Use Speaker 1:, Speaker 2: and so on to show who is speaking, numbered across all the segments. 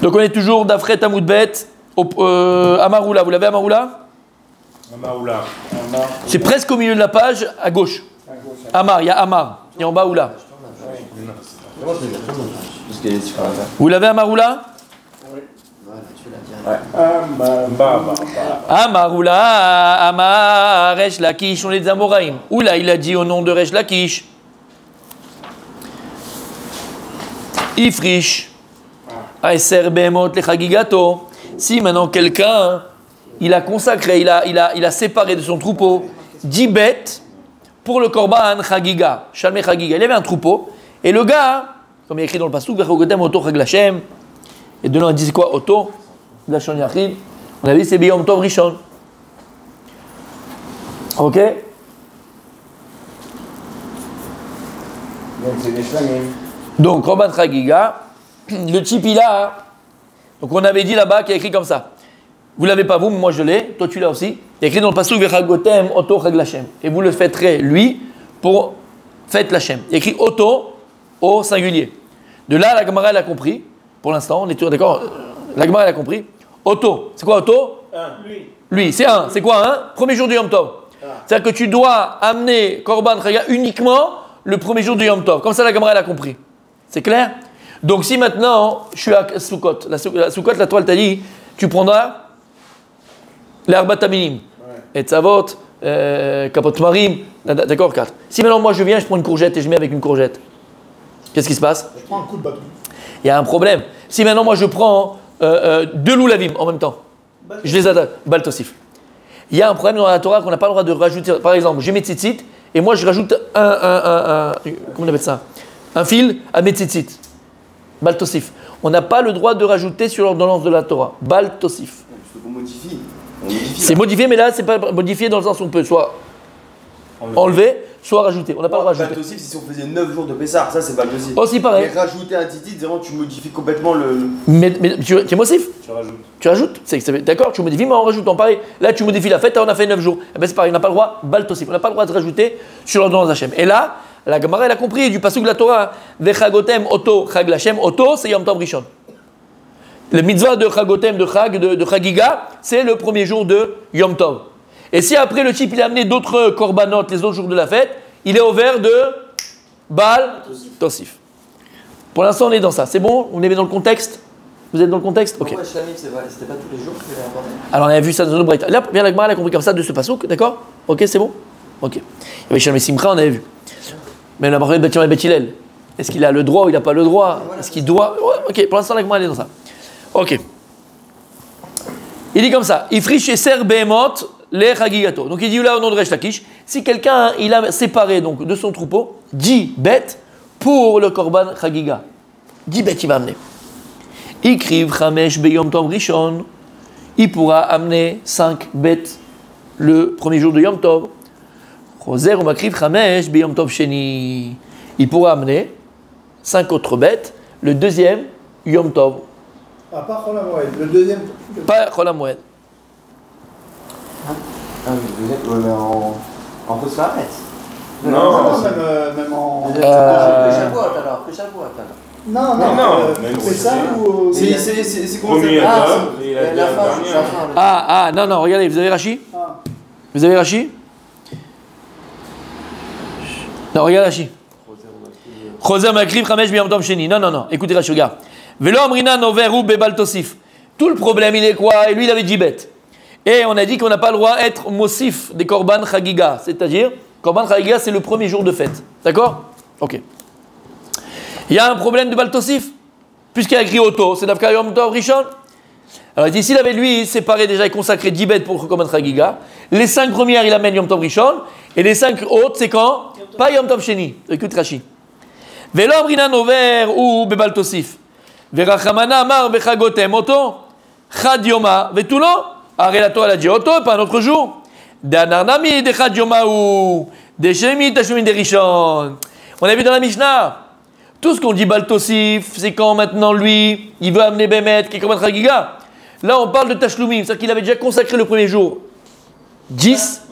Speaker 1: Donc on est toujours d'Afret Amoudbet, Amaroula. Vous l'avez Amaroula?
Speaker 2: Amaroula.
Speaker 1: C'est presque au milieu de la page, à gauche. Amar, il y a Amar. Et en bas, Oula. Vous l'avez Amaroula? Amaroula, Amar, Resh Lakish, on est des Amoraïm. Oula, il a dit au nom de Resh Lakish. Ifrish. Aeser Behemot le Chagigato. Si maintenant quelqu'un, il a consacré, il a séparé de son troupeau 10 bêtes pour le Korban Chagiga, Shalmei Chagiga. Il y avait un troupeau, et le gars, comme il est écrit dans le Pasuk, Vechogotem Oto Chag Lashem, et dedans il dit c'est quoi Oto Lashon Yachid. On a dit c'est Biyom Tov Rishon. Ok. Donc Korban Chagiga, le type il a. Donc on avait dit là-bas qu'il y a écrit comme ça. Vous l'avez pas vous, moi je l'ai, toi tu l'as aussi. Il y a écrit dans le Pasuk Vechagotem Oto Chag Lashem. Et vous le fêterez lui pour fête Lashem. Il y a écrit Oto au singulier. De là la Gemara elle a compris. Pour l'instant, on est toujours d'accord. La Gemara elle a compris. Oto, c'est quoi Oto? Lui, c'est un. C'est quoi un? Premier jour du Yom Tov. C'est-à-dire que tu dois amener Korban Chagiga uniquement le premier jour du Yom Tov. Comme ça la Gemara elle a compris. C'est clair? Donc si maintenant je suis à Sukkot, la Sukkot, la toile t'a dit, tu prendras l'Arbat Aminim, et Tzavot, Kapot Marim, d'accord, 4. Si maintenant moi je viens, je prends une courgette et je mets avec une courgette, qu'est-ce qui se passe?
Speaker 3: Je prends un coup de bâton.
Speaker 1: Il y a un problème. Si maintenant moi je prends deux loulavim en même temps, je les attaque, Baltosif. Il y a un problème dans la Torah qu'on n'a pas le droit de rajouter. Par exemple, j'ai mes tzitzit et moi je rajoute comment on appelle ça? Un fil à mes tzitzit. Baltosif. On n'a pas le droit de rajouter sur l'ordonnance de la Torah. Baltosif.
Speaker 4: On modifie.
Speaker 1: C'est modifié, mais là, c'est pas modifié dans le sens où on peut soit enlever, soit rajouter. On n'a pas le droit de rajouter.
Speaker 4: Baltosif, si on faisait 9 jours de Pessah, ça c'est Baltosif.
Speaker 1: Aussi pareil.
Speaker 4: Mais rajouter un titit, vraiment tu modifies complètement le.
Speaker 1: Mais tu es mossif.
Speaker 2: Tu rajoutes.
Speaker 1: D'accord, tu modifies, mais en rajoutant. Pareil, là, tu modifies la fête, on a fait 9 jours. Eh ben, c'est pareil, on n'a pas le droit, Baltosif. On n'a pas le droit de rajouter sur l'ordonnance d'Hachem. Et là, la Gemara, elle a compris du pasuk de la Torah, Vechagotem Oto Chag Lashem, Oto, c'est Yom Tov Rishon. Le mitzvah de Chagotem, de Chag, de Chagiga, c'est le premier jour de Yom Tov. Et si après le type il a amené d'autres korbanot les autres jours de la fête, il est au vert de Baal Tosif. Pour l'instant, on est dans ça. C'est bon? On est dans le contexte? Vous êtes dans le contexte? Ok.
Speaker 4: Pourquoi Shlamim, c'était pas tous les jours qu'il avait apporté?
Speaker 1: Alors on a vu ça dans le Braïta. Là, bien la Gemara, elle a compris comme ça de ce pasuk, d'accord? Ok, c'est bon? Ok. Il y avait Shalmei Simcha, on avait vu. Mais la parole de Beth Hillel. Est-ce qu'il a le droit ou il n'a pas le droit? Est-ce qu'il doit? Ouais, ok, pour l'instant, la Gemara, elle est dans ça. Ok. Il dit comme ça, Ifrish et Ser Behemot les Chagigato. Donc il dit là au nom de Resh Lakish, si quelqu'un il a séparé donc de son troupeau 10 bêtes pour le Korban Chagiga. 10 bêtes il va amener. Ikriv Chamesh Beyom Tov Rishon. Il pourra amener 5 bêtes le premier jour de Yom Tov. Choser ou Makriv Chamesh Beyom Tov Sheni. Il pourra amener 5 autres bêtes le deuxième Yom Tov.
Speaker 3: Ah, pas Chol HaMoed, le deuxième.
Speaker 1: Pas Chol HaMoed.
Speaker 4: Ah, le deuxième, mais en fausse farette.
Speaker 3: Non, même en.
Speaker 4: Que Shavuot alors.
Speaker 3: Non, c'est ça ou.
Speaker 4: C'est comment
Speaker 2: Premier
Speaker 4: ça?
Speaker 2: Adam, et il a dit
Speaker 4: La
Speaker 2: la
Speaker 4: fin.
Speaker 1: Ah, non, regardez, vous avez Rashi? Vous avez Rashi? Non, regardez Rashi. Choser Makriv Chamesh Biyom Tov Sheni. Non, écoutez Rashi, regarde. Velo Amrina Noveru Bebal Tosif. Tout le problème, il est quoi? Et lui, il avait 10 bêtes. Et on a dit qu'on n'a pas le droit d'être Mosif des Korban Chagiga. C'est-à-dire, Korban Chagiga, c'est le premier jour de fête. D'accord? Ok. Il y a un problème de Baltosif. Puisqu'il a écrit Oto, c'est Davka Yom Tov Rishon. Alors, il dit, s'il avait lui séparé déjà et consacré 10 bêtes pour Korban Chagiga, les 5 premières, il amène Yom Tov Rishon. Et les 5 autres, c'est quand? Pas Yom Tov Sheni. Écoute Rashi. Velo Amrina Nover ou Bebal Tosif. Verachamana Amar Bechagotem Oto. Chad Yoma Vetulo. Arrête la Torah, elle a dit Oto, pas un autre jour. Danarnami de Chad Yoma ou de Shemi Tashumi de Rishon. On a vu dans la Mishnah. Tout ce qu'on dit Baltosif, c'est quand maintenant lui, il veut amener Bémet, qui est comme un Chagiga. Là, on parle de Tashlumim, c'est-à-dire qu'il avait déjà consacré le premier jour 10,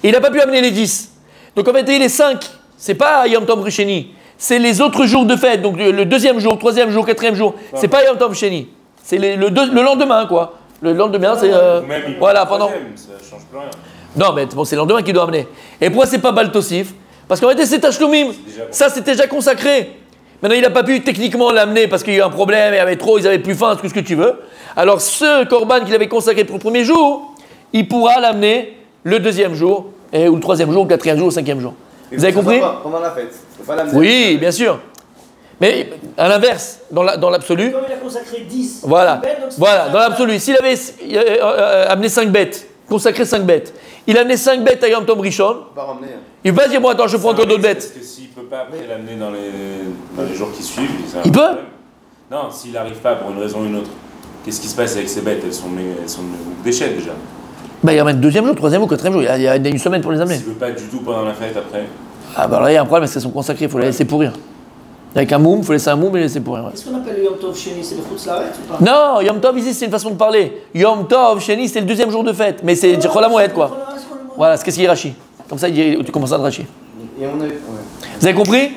Speaker 1: et il n'a pas pu amener les 10. Donc en fait, les 5, c'est pas Yom Tov Risheni, c'est les autres jours de fête. Donc le deuxième jour, troisième jour, quatrième jour, c'est pas Yom Tov Sheni. C'est le lendemain, quoi. Le lendemain, c'est...
Speaker 2: Même il
Speaker 1: voilà,
Speaker 2: prend le
Speaker 1: pendant...
Speaker 2: troisième, ça change plus rien.
Speaker 1: Non, mais bon, c'est le lendemain qu'il doit amener. Et pourquoi c'est pas Baltosif? Parce qu'en réalité, c'est Tachloumim. Ça, c'était déjà consacré. Maintenant, il n'a pas pu techniquement l'amener parce qu'il y a eu un problème, il y avait trop, ils avaient plus faim, tout ce que tu veux. Alors, ce Corban qu'il avait consacré pour le premier jour, il pourra l'amener le deuxième jour, ou le troisième jour, ou le quatrième jour, ou le cinquième jour. Vous avez compris?
Speaker 4: Pendant la fête. Faut pas l'amener.
Speaker 1: Oui, bien sûr. Mais à l'inverse, dans l'absolu.
Speaker 5: Comme il a consacré 10.
Speaker 1: Voilà,
Speaker 5: bêtes, donc c'est
Speaker 1: voilà,
Speaker 5: pas
Speaker 1: dans l'absolu. S'il avait amené 5 bêtes, consacré 5 bêtes, il a amené 5 bêtes à Yom Tov Rishon,
Speaker 4: Faut pas ramener.
Speaker 1: il va dire, bon, attends, je prends encore d'autres
Speaker 2: Parce
Speaker 1: bêtes.
Speaker 2: que s'il peut pas après l'amener dans les jours qui suivent, c'est un
Speaker 1: Il peut
Speaker 2: problème. Non, s'il n'arrive pas pour une raison ou une autre, qu'est-ce qui se passe avec ces bêtes? Elles sont déchets déjà.
Speaker 1: Bah, il ramène deuxième jour, troisième jour, quatrième jour. Il y a une semaine pour les amener.
Speaker 2: S'il veut pas du tout pendant la fête après.
Speaker 1: Ah, bah là, il y a un problème, parce qu'elles sont consacrées, il faut les laisser pourrir. Avec un moum, il faut laisser un moum et les laisser pourrir. Ouais.
Speaker 5: Qu'est-ce qu'on appelle le Yom Tov Sheni? C'est le Chutz Laaretz ou pas?
Speaker 1: Non, Yom Tov ici, c'est une façon de parler. Yom Tov, Sheni, c'est le deuxième jour de fête. Mais c'est Chol HaMoed, quoi. Voilà, c'est ce qu'il dit Rashi. Comme ça, il dit, tu commences à Rashi.
Speaker 4: Et on a. Ouais.
Speaker 1: Vous avez compris?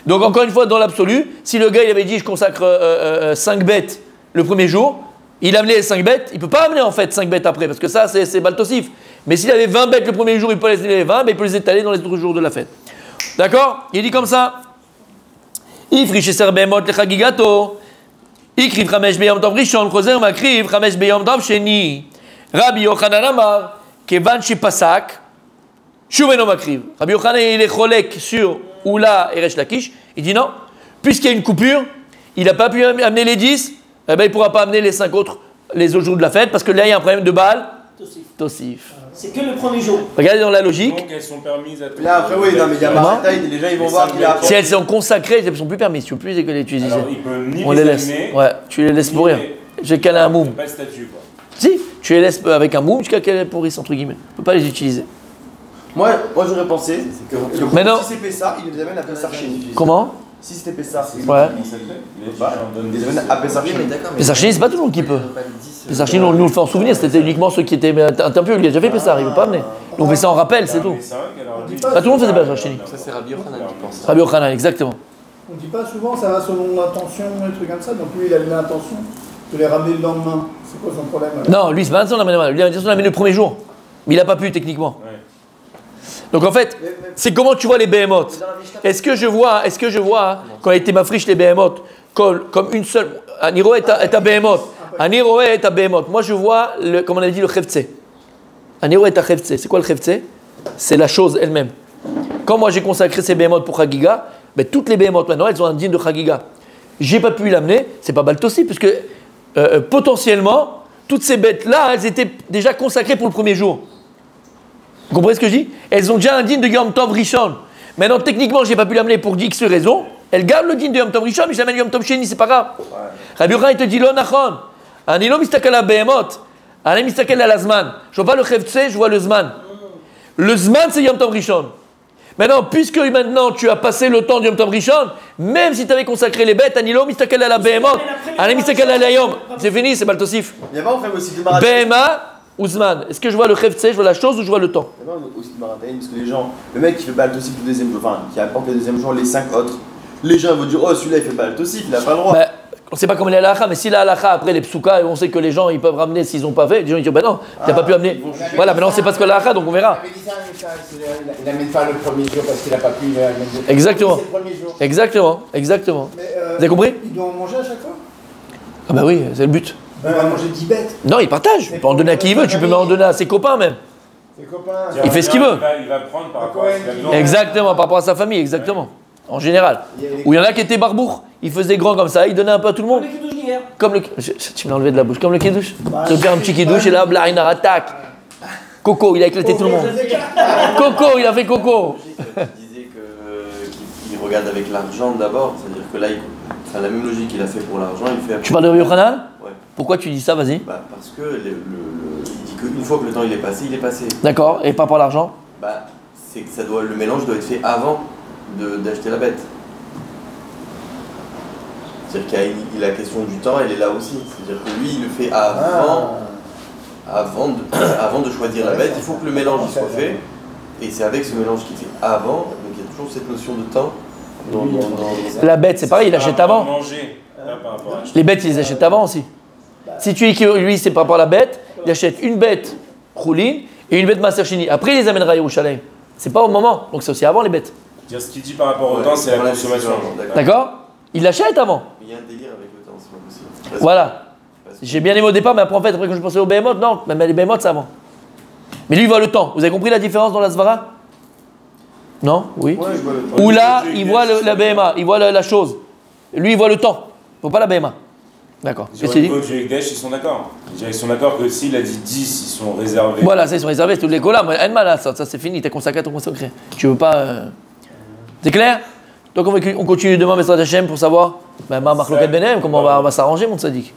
Speaker 1: Donc, encore une fois, dans l'absolu, si le gars, il avait dit, je consacre 5 bêtes le premier jour, il a amené les 5 bêtes, il ne peut pas amener en fait 5 bêtes après, parce que ça, c'est Baltosif. Mais s'il avait 20 bêtes le premier jour, il peut laisser les 20, mais il peut les étaler dans les autres jours de la fête. D'accord? Il dit comme ça. Ifri sheser behemot lechagigato. Ikriv chamesh beyom tov rishon, choser makriv chamesh beyom tov sheni. Rabbi Yochanan amar, kevan shepasak, shuveno makriv. Rabbi Yochanan, il est cholek sur Oula et Resh Lakish. Il dit non, puisqu'il y a une coupure, il n'a pas pu amener les 10, eh ben, il ne pourra pas amener les 5 autres, les autres jours de la fête, parce que là, il y a un problème de Baal. Tosif.
Speaker 5: C'est que le premier jour.
Speaker 1: Regardez dans la logique.
Speaker 2: Donc elles sont permises à tout.
Speaker 4: Là après, oui, non, mais il y a Marataï, les gens ils vont voir qu'il a.
Speaker 1: Si elles sont consacrées, elles ne sont plus permises. Tu ne peux plus les utiliser.
Speaker 2: Alors il peut ni
Speaker 1: On les laisse.
Speaker 2: amener,
Speaker 1: Ouais, tu les laisses
Speaker 2: ni
Speaker 1: pourrir. J'ai calé un moum.
Speaker 2: pas de statut quoi.
Speaker 1: Si, tu les laisses avec un moum jusqu'à qu'elles pourrissent, entre guillemets. Tu ne peux pas les utiliser.
Speaker 4: Moi j'aurais pensé que
Speaker 1: Mais non.
Speaker 4: si c'est Pessah, il nous amène à Pessah Sheni.
Speaker 1: Comment?
Speaker 4: Si c'était Pessah,
Speaker 1: Ouais.
Speaker 2: Comment ça fait?
Speaker 4: il nous amène à Pessah Sheni.
Speaker 1: Pessah Sheni, c'est pas tout le monde qui peut. Pessah Sheni, nous le fait en souvenir, c'était uniquement ceux qui étaient un peu. Il a déjà fait Pessah, il ne veut pas amener. Donc on fait ça en rappel, c'est tout. Pas tout le monde faisait Pessah Sheni.
Speaker 4: Ça c'est Rabbi Yochanan qui pense.
Speaker 1: Rabbi Yochanan, exactement.
Speaker 3: On dit pas souvent, ça va selon l'intention, des trucs comme ça. Donc lui, il a eu l'intention de les ramener le lendemain. C'est quoi son problème alors?
Speaker 1: Non, lui, c'est pas l'intention de l'amener. Lui, il a l'intention de l'amener le premier jour. Mais il n'a pas pu, techniquement.
Speaker 2: Ouais.
Speaker 1: Donc en fait, c'est comment tu vois les behemoths. Est-ce que je vois, quand il était mafriche les behemoths, comme une seule. Aniro est à behemoth. Aniro est à behemoth. Moi je vois, comme on a dit, le chevtse. Aniro est à chevtse. C'est quoi le chevtse? C'est la chose elle-même. Quand moi j'ai consacré ces behemoths pour Chagiga, ben, toutes les behemoths maintenant elles ont un digne de Chagiga. J'ai pas pu l'amener, c'est pas Baltossi, puisque potentiellement, toutes ces bêtes-là, elles étaient déjà consacrées pour le premier jour. Vous comprenez ce que je dis? Elles ont déjà un digne de Yom Tov Rishon. Maintenant, techniquement, je n'ai pas pu l'amener pour X raison. Elles gardent le digne de Yom Tov Rishon, mais je l'amène Yom Tov Sheni, c'est pas grave. Rabbi Yochanan, il te dit, lo nachon. Ani lo mistakel à Behemoth. Ani mistakel à la Zman. Je vois pas le Chevtse, je vois le Zman. Le Zman, c'est Yom Tov Rishon. Maintenant, puisque maintenant tu as passé le temps de Yom Tov Rishon, même si tu avais consacré les bêtes, Ani lo mistakel à la Behemoth. Ani mistakel à la Yom. C'est fini, c'est Baltosif.
Speaker 4: Il y a pas on fait aussi du Marataï.
Speaker 1: Behema ou Zman. Est-ce que je vois le Chevtse, je vois la chose ou je vois le temps?
Speaker 4: Il y a pas aussi du Marataï, parce que les gens, le mec qui fait pas le Tossif le deuxième jour, enfin qui apporte le deuxième jour les 5 autres, les gens vont dire oh celui-là il fait pas le Tossif, il a pas le droit.
Speaker 1: Ben, on ne sait pas comment il est à l'alaha, mais si la halakha, après les psoukas, on sait que les gens ils peuvent ramener s'ils n'ont pas fait, les gens ils disent ben non, tu n'as pas pu amener. Voilà, maintenant on ne sait pas ce que la halakha, donc on verra.
Speaker 6: Il n'amène pas le premier jour parce qu'il n'a pas pu.
Speaker 1: Exactement.
Speaker 6: C'est le premier jour.
Speaker 1: Exactement.
Speaker 3: Mais,
Speaker 1: Vous avez compris?
Speaker 3: Il doit en manger à chaque fois?
Speaker 1: Ah bah oui, c'est le but.
Speaker 3: Il va manger 10 bêtes.
Speaker 1: Non, il partage. Tu peux en donner à qui il veut, tu peux même en donner à ses copains même.
Speaker 3: Ses copains.
Speaker 1: Il fait ce qu'il veut.
Speaker 2: Il va prendre par rapport à ce qu'il a besoin.
Speaker 1: Exactement, par rapport à sa famille, exactement. En général. Ou il y en a qui étaient barbours, ils faisaient grand comme ça, ils donnaient un peu à tout le monde.
Speaker 5: Le kidouche d'hier.
Speaker 1: Comme le. Tu m'as enlevé de la bouche, comme le kidouche. Tu fais un petit kidouche et là, Blarina attaque. Coco, il a éclaté tout le monde. Coco, il a fait Coco.
Speaker 4: Tu disais qu'il regarde avec l'argent d'abord, c'est-à-dire que là, enfin, la même logique qu'il a fait pour l'argent, il fait.
Speaker 1: Tu parles de Rabbi Yochanan?
Speaker 4: Ouais.
Speaker 1: Pourquoi tu dis ça? Vas-y.
Speaker 4: Bah, parce que il dit qu'une fois que le temps il est passé, il est passé.
Speaker 1: D'accord, et par rapport à l'argent?
Speaker 4: Bah, c'est que le mélange doit être fait avant d'acheter la bête. C'est-à-dire qu'il y a la question du temps, elle est là aussi. C'est-à-dire que lui, il le fait avant de choisir la bête. Il faut que le mélange il soit fait. Et c'est avec ce mélange qu'il fait avant. Donc il y a toujours cette notion de temps.
Speaker 1: La bête, c'est pareil, il achète avant.
Speaker 2: Manger. Là, par rapport à
Speaker 1: Les bêtes, ils les achètent avant aussi. Si tu dis que lui, c'est par rapport à la bête, il achète une bête Choulin et une bête Maaser Sheni. Après, il les amènera à Yerushalayim. C'est pas au moment, donc c'est aussi avant les bêtes.
Speaker 2: Dire ce qu'il dit par rapport au temps, c'est la consommation.
Speaker 1: D'accord? Il l'achète avant.
Speaker 4: Il y a un délire avec le temps, c'est pas possible.
Speaker 1: Voilà. J'ai bien aimé au départ, mais après, en fait, après quand je pensais aux Behemoth, non, même les Behemoth, c'est avant. Mais lui, il voit le temps. Vous avez compris la différence dans la Svara? Non? Oui?
Speaker 4: Ouais, je vois le temps.
Speaker 1: Ou là, il voit la BMA, il voit la chose. Lui, il voit le temps. Il ne voit pas la BMA. D'accord. Qu'est-ce que tu dis?
Speaker 2: Avec Daesh, ils sont d'accord. Ils sont d'accord que s'il a dit 10, ils sont réservés.
Speaker 1: Voilà, ça, ils sont réservés, c'est tous les colas. Mais Enma, là, ça c'est fini, t'es consacré, ton consacré. Tu veux pas. C'est clair? Donc, on continue demain, Mesrat Hachem, pour savoir, Marloquet Benem, comment on va s'arranger, mon tzaddik.